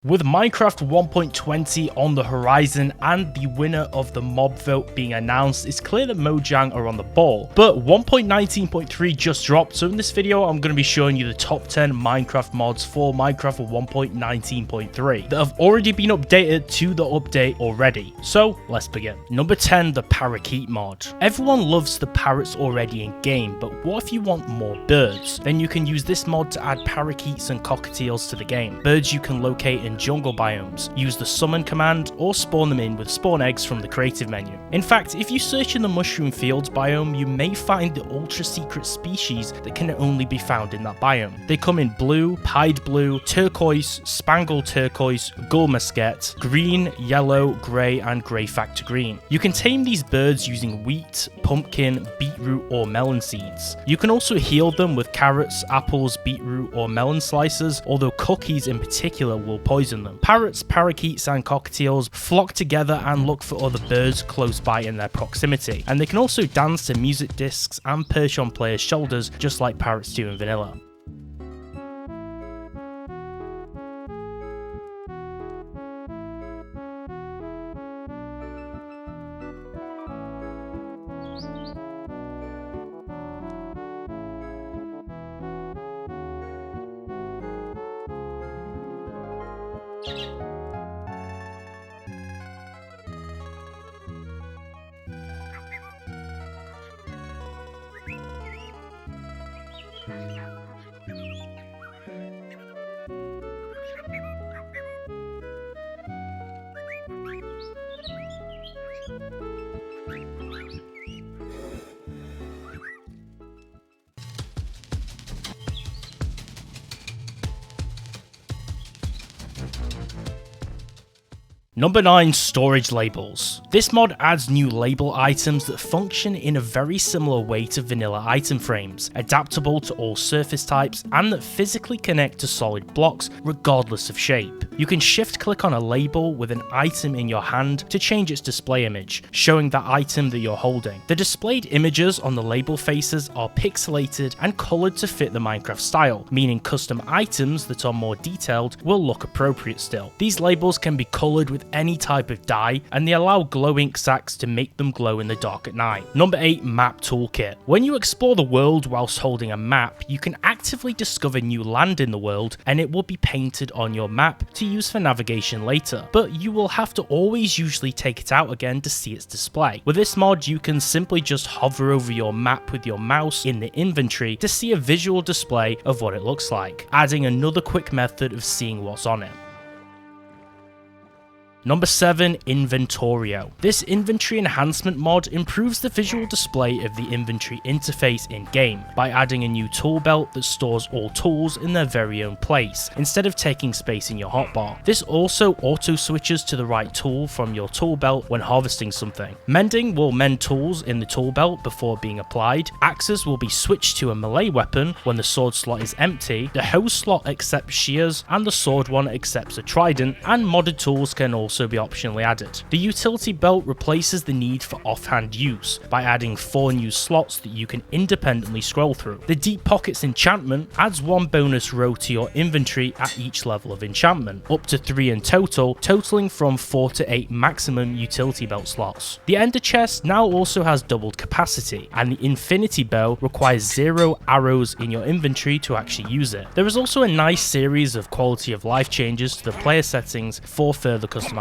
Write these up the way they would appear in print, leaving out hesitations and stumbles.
With Minecraft 1.20 on the horizon and the winner of the mob vote being announced, it's clear that Mojang are on the ball. But 1.19.3 just dropped, so in this video I'm going to be showing you the top 10 Minecraft mods for Minecraft 1.19.3 that have already been updated to the update already. So let's begin. Number 10, the Parakeet mod. Everyone loves the parrots already in game, but what if you want more birds? Then you can use this mod to add parakeets and cockatiels to the game. Birds you can locate in jungle biomes, use the summon command, or spawn them in with spawn eggs from the creative menu. In fact, if you search in the mushroom fields biome, you may find the ultra secret species that can only be found in that biome. They come in blue, pied blue, turquoise, spangled turquoise, gull musket, green, yellow, grey, and grey factor green. You can tame these birds using wheat, pumpkin, beetroot, or melon seeds. You can also heal them with carrots, apples, beetroot, or melon slices, although cookies in particular will poison them. Parrots, parakeets, and cockatiels flock together and look for other birds close by in their proximity, and they can also dance to music discs and perch on players' shoulders just like parrots do in vanilla. Number 9, storage labels. This mod adds new label items that function in a very similar way to vanilla item frames, adaptable to all surface types, and that physically connect to solid blocks regardless of shape. You can shift click on a label with an item in your hand to change its display image, showing that item that you're holding. The displayed images on the label faces are pixelated and coloured to fit the Minecraft style, meaning custom items that are more detailed will look appropriate still. These labels can be coloured with any type of dye, and they allow glow ink sacks to make them glow in the dark at night. Number 8, map toolkit. When you explore the world whilst holding a map, you can actively discover new land in the world, and it will be painted on your map to use for navigation later, but you will have to always usually take it out again to see its display. With this mod, you can simply just hover over your map with your mouse in the inventory to see a visual display of what it looks like, adding another quick method of seeing what's on it. Number 7, Inventorio. This inventory enhancement mod improves the visual display of the inventory interface in-game by adding a new tool belt that stores all tools in their very own place, instead of taking space in your hotbar. This also auto-switches to the right tool from your tool belt when harvesting something. Mending will mend tools in the tool belt before being applied. Axes will be switched to a melee weapon when the sword slot is empty. The hoe slot accepts shears, and the sword one accepts a trident, and modded tools can also be optionally added. The utility belt replaces the need for offhand use by adding 4 new slots that you can independently scroll through. The deep pockets enchantment adds 1 bonus row to your inventory at each level of enchantment, up to 3 in total, totaling from 4 to 8 maximum utility belt slots. The ender chest now also has doubled capacity, and the infinity bow requires 0 arrows in your inventory to actually use it. There is also a nice series of quality of life changes to the player settings for further customization.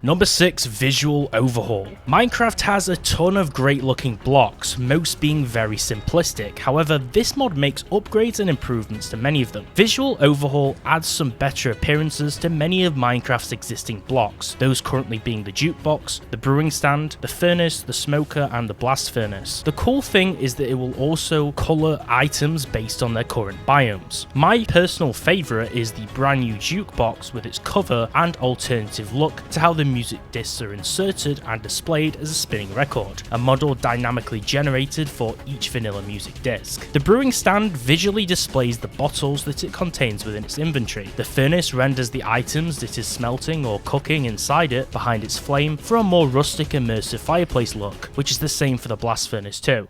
Number 6, Visual Overhaul. Minecraft has a ton of great looking blocks, most being very simplistic. However, this mod makes upgrades and improvements to many of them. Visual Overhaul adds some better appearances to many of Minecraft's existing blocks, those currently being the jukebox, the brewing stand, the furnace, the smoker, and the blast furnace. The cool thing is that it will also colour items based on their current biomes. My personal favourite is the brand new jukebox with its cover and alternative look to how the music discs are inserted and displayed as a spinning record, a model dynamically generated for each vanilla music disc. The brewing stand visually displays the bottles that it contains within its inventory. The furnace renders the items that is smelting or cooking inside it behind its flame for a more rustic immersive fireplace look, which is the same for the blast furnace too.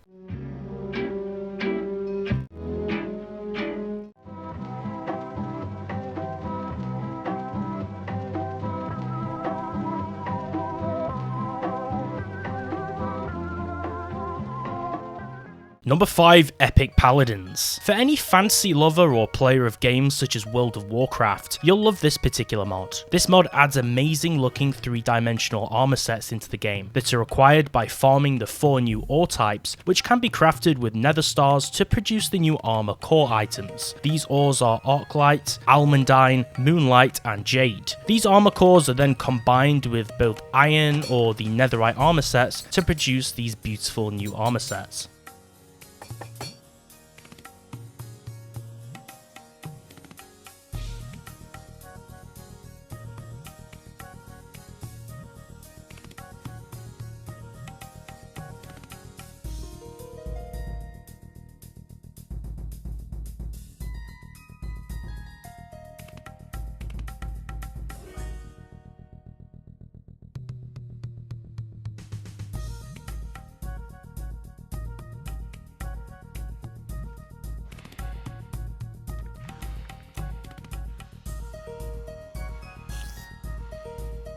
Number 5, Epic Paladins. For any fantasy lover or player of games such as World of Warcraft, you'll love this particular mod. This mod adds amazing looking 3-dimensional armor sets into the game that are acquired by farming the 4 new ore types, which can be crafted with nether stars to produce the new armor core items. These ores are Arclight, Almandine, Moonlight, and Jade. These armor cores are then combined with both iron or the netherite armor sets to produce these beautiful new armor sets.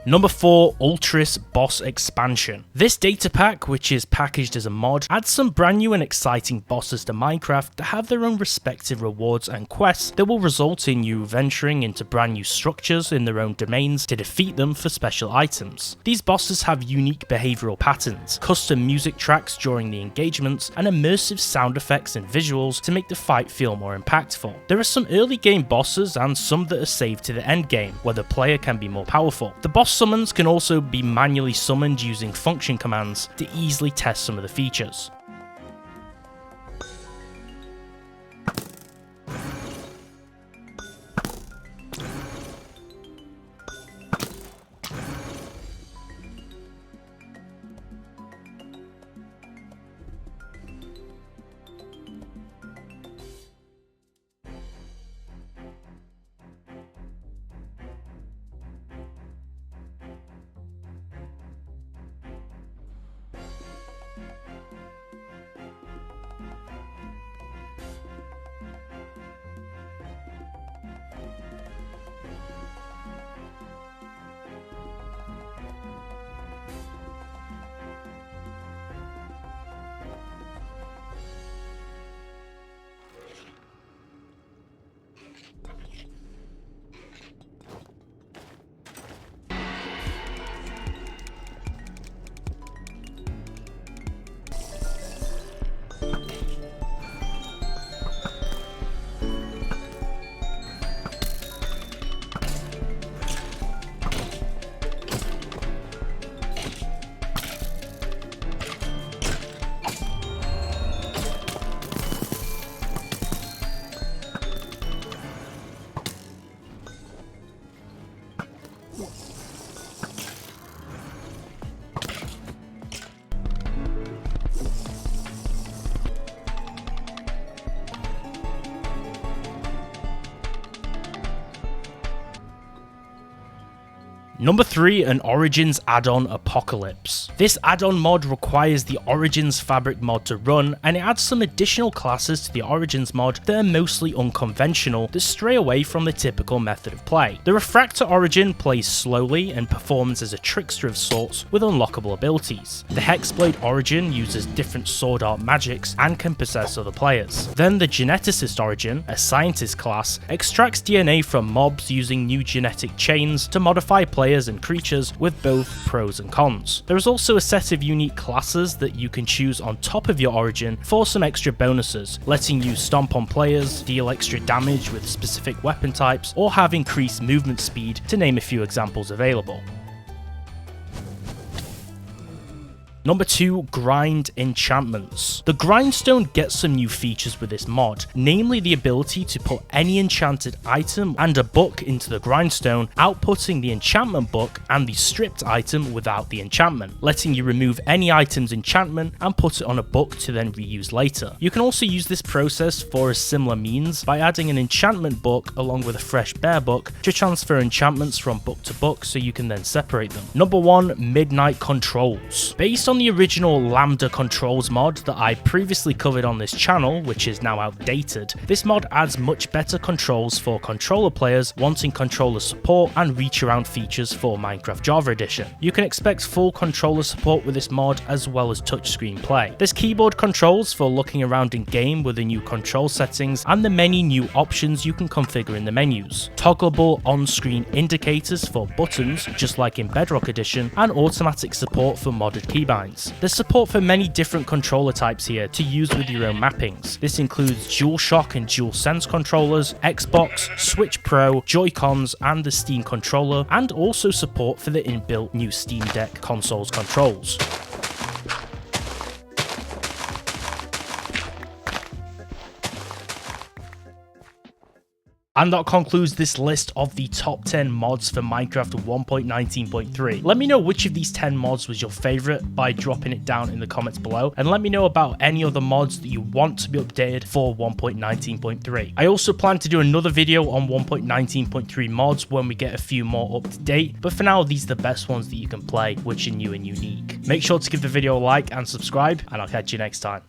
Number 4, Ultris Boss Expansion. This data pack, which is packaged as a mod, adds some brand new and exciting bosses to Minecraft that have their own respective rewards and quests that will result in you venturing into brand new structures in their own domains to defeat them for special items. These bosses have unique behavioural patterns, custom music tracks during the engagements, and immersive sound effects and visuals to make the fight feel more impactful. There are some early game bosses and some that are saved to the end game, where the player can be more powerful. The boss summons can also be manually summoned using function commands to easily test some of the features. Number 3, an Origins add-on Apocalypse. This add-on mod requires the Origins fabric mod to run, and it adds some additional classes to the Origins mod that are mostly unconventional that stray away from the typical method of play. The Refractor Origin plays slowly and performs as a trickster of sorts with unlockable abilities. The Hexblade Origin uses different sword art magics and can possess other players. Then the Geneticist Origin, a scientist class, extracts DNA from mobs using new genetic chains to modify players and creatures with both pros and cons. There is also a set of unique classes that you can choose on top of your Origin for some extra bonuses, letting you stomp on players, deal extra damage with specific weapon types, or have increased movement speed, to name a few examples available. Number 2, Grind Enchantments. The Grindstone gets some new features with this mod, namely the ability to put any enchanted item and a book into the Grindstone, outputting the enchantment book and the stripped item without the enchantment, letting you remove any item's enchantment and put it on a book to then reuse later. You can also use this process for a similar means by adding an enchantment book along with a fresh bear book to transfer enchantments from book to book so you can then separate them. Number 1, MidnightControls. Based on the original Lambda controls mod that I previously covered on this channel, which is now outdated, this mod adds much better controls for controller players wanting controller support and reach around features for Minecraft Java Edition. You can expect full controller support with this mod as well as touchscreen play. There's keyboard controls for looking around in game with the new control settings and the many new options you can configure in the menus. Toggleable on-screen indicators for buttons, just like in Bedrock Edition, and automatic support for modded keybinds. There's support for many different controller types here to use with your own mappings. This includes DualShock and DualSense controllers, Xbox, Switch Pro, Joy-Cons, and the Steam controller, and also support for the inbuilt new Steam Deck console's controls. And that concludes this list of the top 10 mods for Minecraft 1.19.3. Let me know which of these 10 mods was your favorite by dropping it down in the comments below, and let me know about any other mods that you want to be updated for 1.19.3. I also plan to do another video on 1.19.3 mods when we get a few more up to date, but for now these are the best ones that you can play, which are new and unique. Make sure to give the video a like and subscribe, and I'll catch you next time.